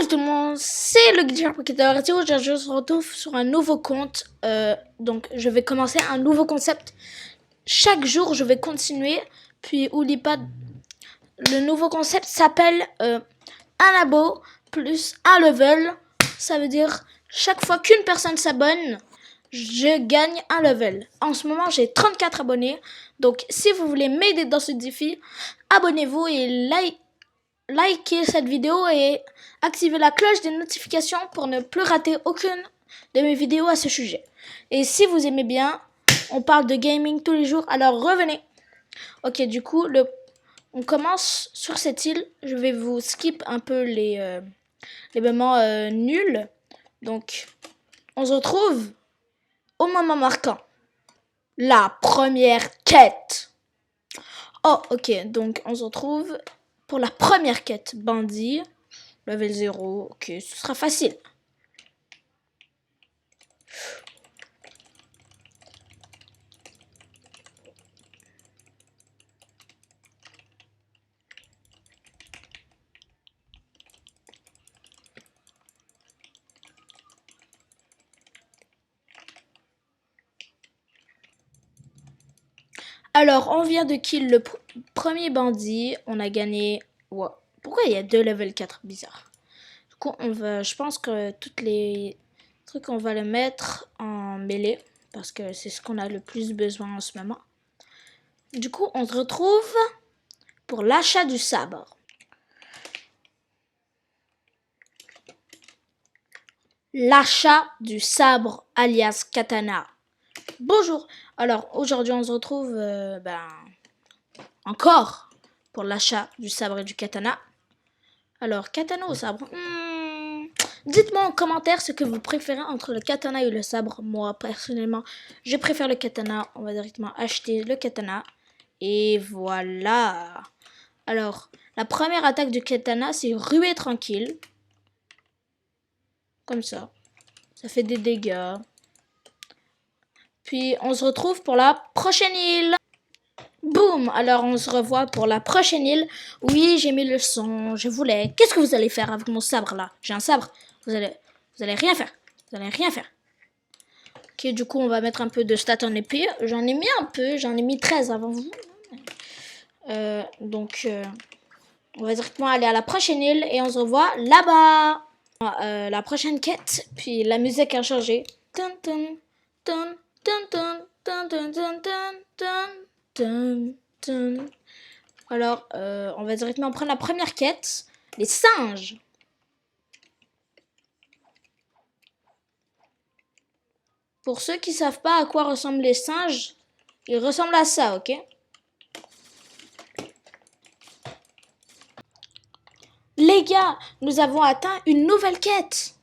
Bonjour tout le monde, c'est le Guitar Pocketer et aujourd'hui je se retrouve sur un nouveau compte. Donc je vais commencer un nouveau concept. Chaque jour je vais continuer. Puis oublie pas, le nouveau concept s'appelle un abo plus un level. Ça veut dire chaque fois qu'une personne s'abonne, je gagne un level. En ce moment j'ai 34 abonnés. Donc si vous voulez m'aider dans ce défi, abonnez-vous et likez cette vidéo et activez la cloche des notifications pour ne plus rater aucune de mes vidéos à ce sujet. Et si vous aimez bien, on parle de gaming tous les jours, alors revenez. Ok, du coup, on commence sur cette île. Je vais vous skip un peu les moments nuls. Donc, on se retrouve au moment marquant. La première quête. Oh, ok, donc on se retrouve pour la première quête. Bandit. Level 0, ok, ce sera facile. Alors, on vient de kill le premier bandit. On a gagné... Wow. Pourquoi il y a 2 level 4? Bizarre. Du coup, je pense que toutes les trucs, on va les mettre en mêlée. Parce que c'est ce qu'on a le plus besoin en ce moment. Du coup, on se retrouve pour l'achat du sabre. L'achat du sabre alias katana. Bonjour. Alors, aujourd'hui, on se retrouve encore pour l'achat du sabre et du katana. Alors, katana ou sabre? Dites-moi en commentaire ce que vous préférez entre le katana et le sabre. Moi, personnellement, je préfère le katana. On va directement acheter le katana. Et voilà. Alors, la première attaque du katana, c'est ruée tranquille. Comme ça. Ça fait des dégâts. Puis, on se retrouve pour la prochaine île. Boum! Alors, on se revoit pour la prochaine île. Oui, j'ai mis le son. Je voulais. Qu'est-ce que vous allez faire avec mon sabre, là? J'ai un sabre. Vous allez rien faire. Vous allez rien faire. Ok, du coup, on va mettre un peu de stats en épée. J'en ai mis un peu. J'en ai mis 13 avant vous. On va directement aller à la prochaine île et on se revoit là-bas. La prochaine quête. Puis la musique a changé. Dun, dun, dun, dun, dun, dun, dun, dun, dun, dun. Alors, on va directement prendre la première quête. Les singes. Pour ceux qui savent pas à quoi ressemblent les singes, ils ressemblent à ça, ok? Les gars, nous avons atteint une nouvelle quête.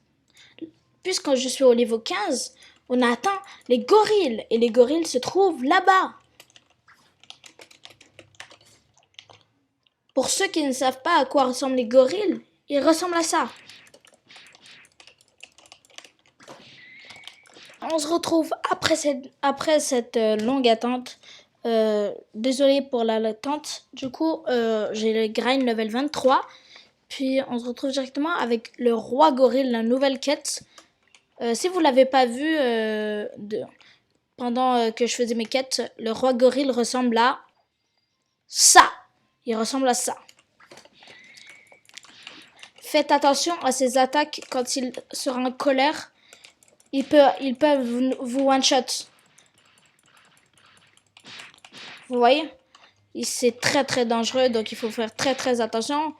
Puisque je suis au niveau 15, on a atteint les gorilles. Et les gorilles se trouvent là-bas. Pour ceux qui ne savent pas à quoi ressemblent les gorilles, ils ressemblent à ça. On se retrouve après cette longue attente. Désolé pour l'attente. Du coup, j'ai le grind level 23. Puis on se retrouve directement avec le roi gorille, la nouvelle quête. Si vous l'avez pas vu pendant que je faisais mes quêtes, le roi gorille ressemble à ça. Il ressemble à ça. Faites attention à ses attaques quand il sera en colère. Il peut vous one-shot. Vous voyez? C'est très très dangereux, donc il faut faire très très attention.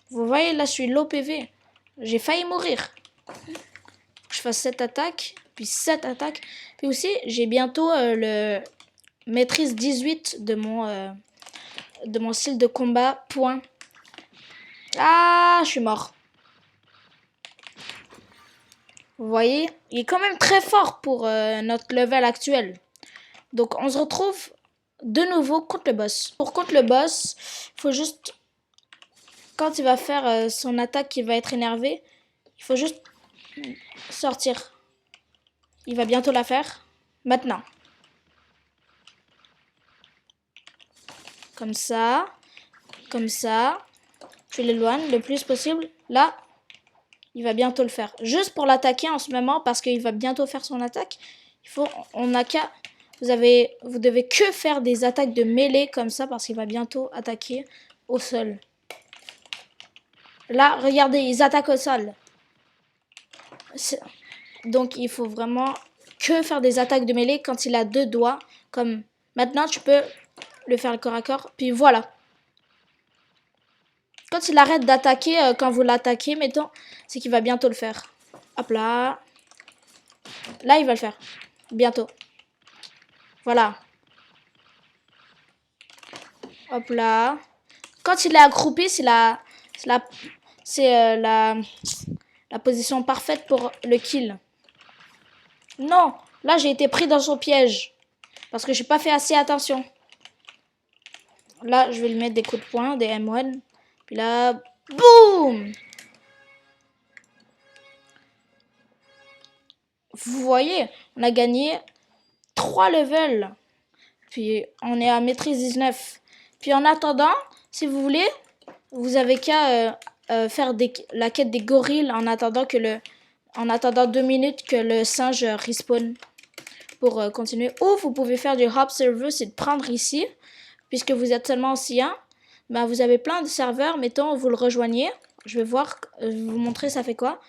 Vous voyez, là je suis low PV. J'ai failli mourir. Je fasse cette attaque, puis cette attaque. Puis aussi, j'ai bientôt le maîtrise 18 de mon style de combat. Point. Ah, je suis mort. Vous voyez, il est quand même très fort pour notre level actuel. Donc, on se retrouve de nouveau contre le boss. Pour contre le boss, il faut juste... Quand il va faire son attaque, il va être énervé. Il faut juste sortir. Il va bientôt la faire. Maintenant. Comme ça. Comme ça. Je l'éloigne le plus possible. Là. Il va bientôt le faire. Juste pour l'attaquer en ce moment, parce qu'il va bientôt faire son attaque, on n'a qu'à... Vous devez que faire des attaques de mêlée comme ça, parce qu'il va bientôt attaquer au sol. Là, regardez, ils attaquent au sol. Donc, il faut vraiment que faire des attaques de mêlée quand il a 2 doigts. Comme maintenant, tu peux le faire le corps à corps. Puis voilà. Quand il arrête d'attaquer, quand vous l'attaquez, mettons, c'est qu'il va bientôt le faire. Hop là. Là, il va le faire. Bientôt. Voilà. Hop là. Quand il est accroupi, c'est la position parfaite pour le kill. Non, là j'ai été pris dans son piège. Parce que j'ai pas fait assez attention. Là, je vais lui mettre des coups de poing, des M1. Puis là, boum! Vous voyez, on a gagné 3 levels. Puis on est à maîtrise 19. Puis en attendant, si vous voulez, vous avez qu'à faire la quête des gorilles en attendant 2 minutes que le singe respawn pour continuer. Ou vous pouvez faire du hop server, c'est de prendre ici, puisque vous êtes seulement aussi un. Ben, vous avez plein de serveurs, mettons, vous le rejoignez. Je vais vous montrer ça fait quoi.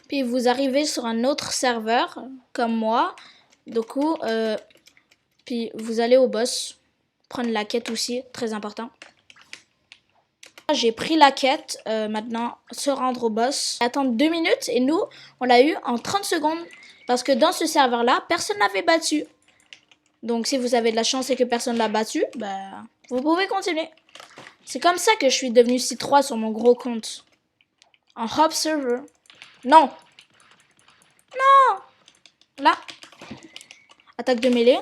Puis vous arrivez sur un autre serveur, comme moi. Du coup, puis vous allez au boss. Prendre la quête aussi, très important. J'ai pris la quête, maintenant se rendre au boss. Attendre 2 minutes et nous, on l'a eu en 30 secondes. Parce que dans ce serveur-là, personne n'avait battu. Donc si vous avez de la chance et que personne l'a battu, bah, vous pouvez continuer. C'est comme ça que je suis devenu C3 sur mon gros compte. En hop server. Non. Non. Là. Attaque de mêlée.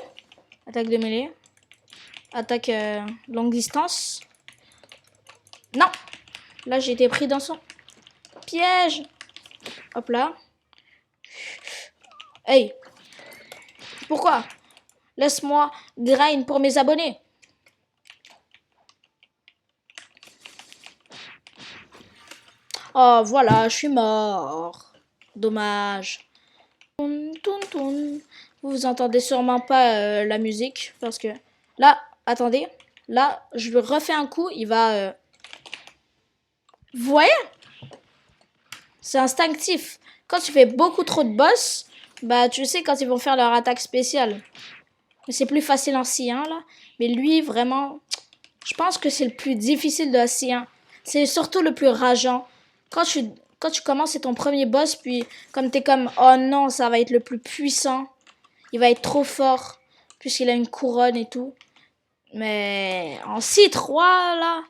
Attaque de mêlée. Attaque longue distance. Non. Là, j'ai été pris dans son piège. Hop là. Hey. Pourquoi? Laisse-moi grind pour mes abonnés. Oh, voilà, je suis mort. Dommage. Vous entendez sûrement pas la musique. Parce que là, attendez. Là, je le refais un coup. Il va... Vous voyez? C'est instinctif. Quand tu fais beaucoup trop de boss, bah tu sais quand ils vont faire leur attaque spéciale. Mais c'est plus facile en C1 là. Mais lui, vraiment, je pense que c'est le plus difficile de la C1. C'est surtout le plus rageant. Quand tu commences, c'est ton premier boss, puis comme t'es comme, oh non, ça va être le plus puissant. Il va être trop fort, puisqu'il a une couronne et tout. Mais en C3, là,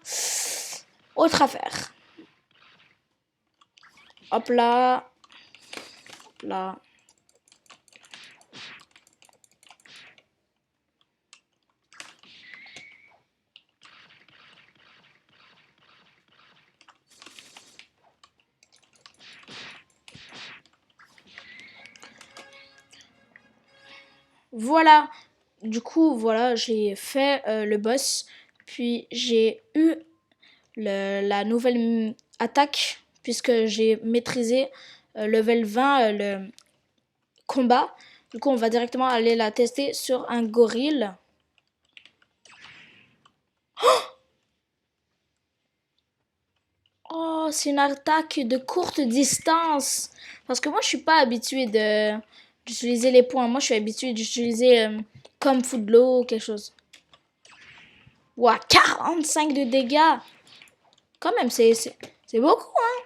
autre affaire. Hop là. Hop là. Voilà. Du coup, voilà, j'ai fait le boss. Puis j'ai eu la nouvelle attaque, puisque j'ai maîtrisé level 20 le combat. Du coup, on va directement aller la tester sur un gorille. Oh, c'est une attaque de courte distance. Parce que moi, je suis pas habituée d'utiliser les points. Moi, je suis habituée d'utiliser comme Footlow ou quelque chose. Ouah, 45 de dégâts. Quand même, c'est beaucoup, hein.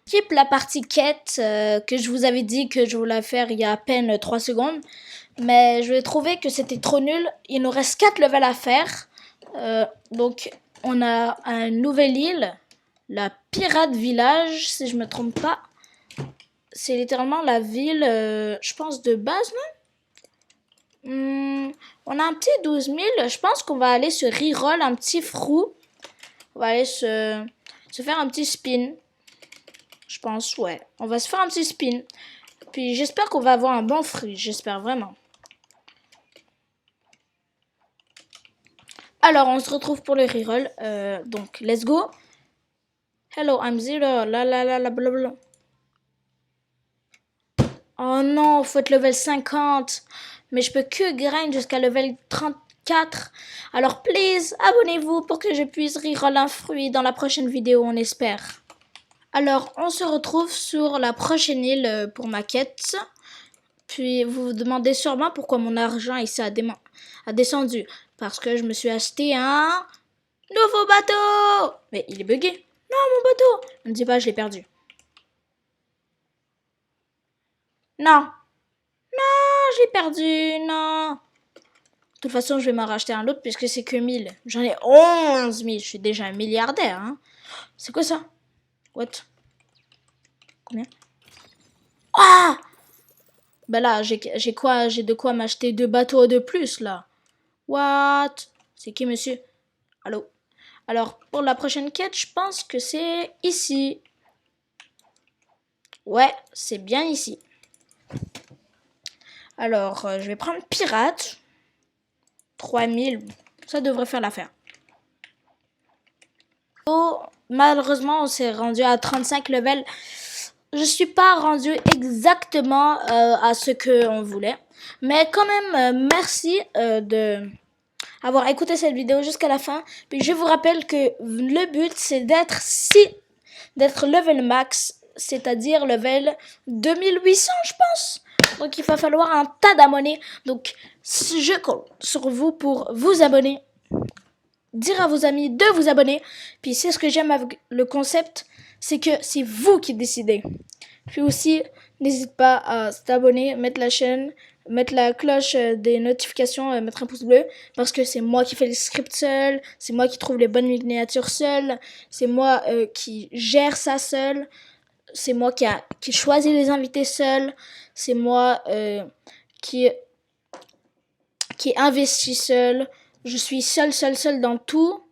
Skip la partie quête que je vous avais dit que je voulais faire il y a à peine 3 secondes. Mais je vais trouver que c'était trop nul. Il nous reste 4 levels à faire. Donc, on a une nouvelle île. La Pirate Village, si je me trompe pas. C'est littéralement la ville, je pense, de base, non? On a un petit 12 000. Je pense qu'on va aller se reroll un petit frou. On va aller se faire un petit spin. Je pense, ouais. On va se faire un petit spin. Puis j'espère qu'on va avoir un bon fruit. J'espère vraiment. Alors, on se retrouve pour le reroll. Donc, let's go. Hello, I'm Zero. La la la la blablabla. Oh non, faut être level 50. Mais je peux que grind jusqu'à level 34. Alors, please, abonnez-vous pour que je puisse reroll un fruit dans la prochaine vidéo, on espère. Alors, on se retrouve sur la prochaine île pour ma quête. Puis, vous vous demandez sûrement pourquoi mon argent ici a descendu. Parce que je me suis acheté un nouveau bateau. Mais il est bugué. Non, mon bateau. Ne me dis pas, je l'ai perdu. Non. Non, je l'ai perdu. Non. De toute façon, je vais m'en racheter un autre puisque c'est que 1000. J'en ai 11 000. Je suis déjà un milliardaire. Hein. C'est quoi ça? What? Combien? Ah! Bah là, j'ai de quoi m'acheter 2 bateaux de plus, là. What? C'est qui, monsieur? Allô? Alors, pour la prochaine quête, je pense que c'est ici. Ouais, c'est bien ici. Alors, je vais prendre pirate. 3000, ça devrait faire l'affaire. Oh, malheureusement, on s'est rendu à 35 levels. Je suis pas rendu exactement à ce qu'on voulait. Mais quand même, merci de avoir écouté cette vidéo jusqu'à la fin. Puis je vous rappelle que le but, c'est d'être level max, c'est-à-dire level 2800, je pense. Donc, il va falloir un tas d'abonnés. Donc, je compte sur vous pour vous abonner. Dire à vos amis de vous abonner. Puis, c'est ce que j'aime avec le concept, c'est que c'est vous qui décidez. Puis aussi, n'hésite pas à t'abonner, mettre la chaîne, mettre la cloche des notifications, mettre un pouce bleu, parce que c'est moi qui fais les scripts seul, c'est moi qui trouve les bonnes miniatures seul, c'est moi qui gère ça seul, c'est moi qui choisit les invités seul, c'est moi qui investit seul, je suis seul dans tout.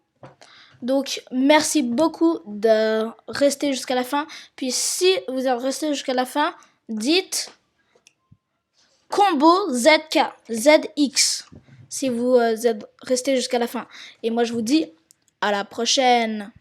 Donc, merci beaucoup de rester jusqu'à la fin. Puis, si vous êtes resté jusqu'à la fin, dites combo ZK, ZX, si vous êtes resté jusqu'à la fin. Et moi, je vous dis à la prochaine.